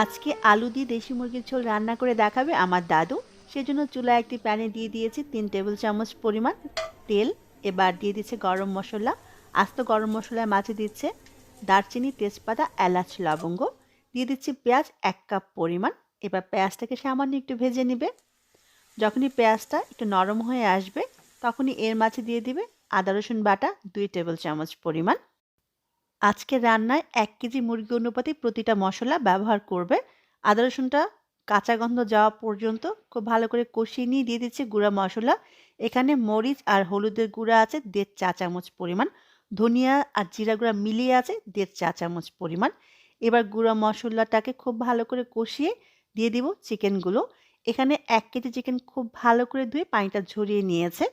আজকে আলু দিয়ে দেশি মুরগির ঝোল রান্না করে দেখাবে আমার দাদু। সেজন্য চুলায় একটি প্যানে দিয়ে দিয়েছি 3 টেবিল চামচ পরিমাণ তেল। এবার দিয়ে দিচ্ছে গরম মশলা। আস্ত গরম মশলার মাঝে দিচ্ছে দারচিনি, তেজপাতা, এলাচ, লবঙ্গ। দিয়ে দিচ্ছি পেঁয়াজ 1 কাপ পরিমাণ। এবার পেঁয়াজটাকে সামান্য একটু ভেজে নিবে। যখনই পেঁয়াজটা একটু নরম হয়ে আসবে তখনই এর মাঝে দিয়ে দিবে আদা রসুন বাটা 2 টেবিল চামচ পরিমাণ। আজকের রান্নায় 1 কেজি মুরগি অনুপাতে প্রতিটা মশলা ব্যবহার করবে। আদা রসুনটা কাঁচা গন্ধ যাওয়া পর্যন্ত খুব ভালো করে কষিয়ে নিয়ে দিয়ে দিচ্ছি গুঁড়া মশলা। এখানে মরিচ আর হলুদের গুঁড়া আছে 1.5 চা চামচ পরিমাণ। ধনিয়া আর জিরা গুঁড়া মিলিয়ে আছে 1.5 চা চামচ পরিমাণ। এবার গুঁড়া মশলাটাকে খুব ভালো করে কষিয়ে দিয়ে দিব চিকেনগুলো। এখানে 1 কেজি চিকেন খুব ভালো করে ধুয়ে পানিটা ঝরিয়ে নিয়েছে।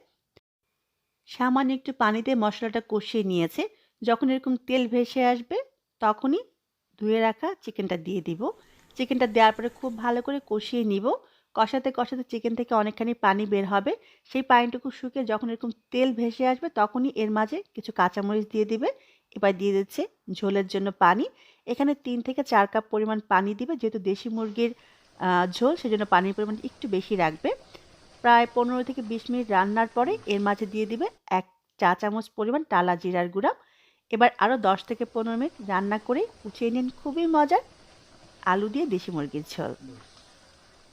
সামান্য একটু পানি দিয়ে মশলাটা কষিয়ে নিয়েছে। যখন এরকম তেল ভেসে আসবে তখনই ধুয়ে রাখা চিকেনটা দিয়ে দিব। চিকেনটা দেওয়ার পরে খুব ভালো করে কষিয়ে নিব। কষাতে কষাতে চিকেন থেকে অনেকখানি পানি বের হবে। সেই পানিটুকু শুকিয়ে যখন এরকম তেল ভেসে আসবে তখনই এর মাঝে কিছু কাঁচামরিচ দিয়ে দিবে। এবার দিয়ে দিচ্ছে ঝোলের জন্য পানি। এখানে 3 থেকে 4 কাপ পরিমাণ পানি দিবে, যেহেতু দেশি মুরগির ঝোল, সেজন্য পানির পরিমাণ একটু বেশি রাখবে। প্রায় 15 থেকে 20 মিনিট রান্নার পরে এর মাঝে দিয়ে দিবে 1 চা চামচ পরিমাণ টালা জিরার গুঁড়া। এবার আরও 10 থেকে 15 মিনিট রান্না করে উঠিয়ে নিন খুবই মজার আলু দিয়ে দেশি মুরগির ঝোল।